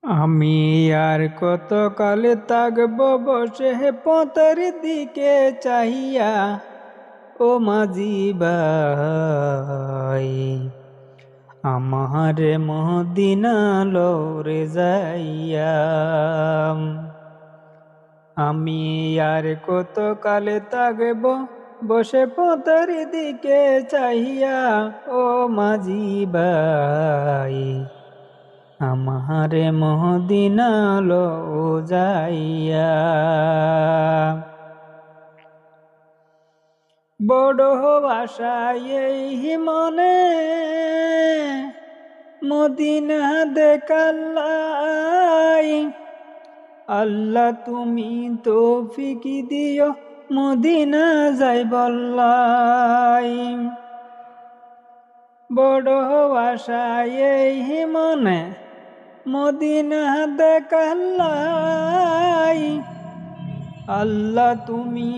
আমি আর কত কালে থাকবো বসে পথের দিকে চাহিয়া, ও মাঝি ভাই আমার মদিনা লরে যাইয়া। আমি আর কত কালে থাকবো বসে পথের দিকে চাহিয়া, ও মাঝি ভাই আমারে মদিনা লো যাইয়া। বড় আশায় এই মনে মদিনা দেখাল্লাই, আল্লাহ তুমি তৌফিক দিও মদিনা যাই বল্লাই। বড় আশায় এই মনে মদিনা দেখাল্লাই, আল্লাহ তুমি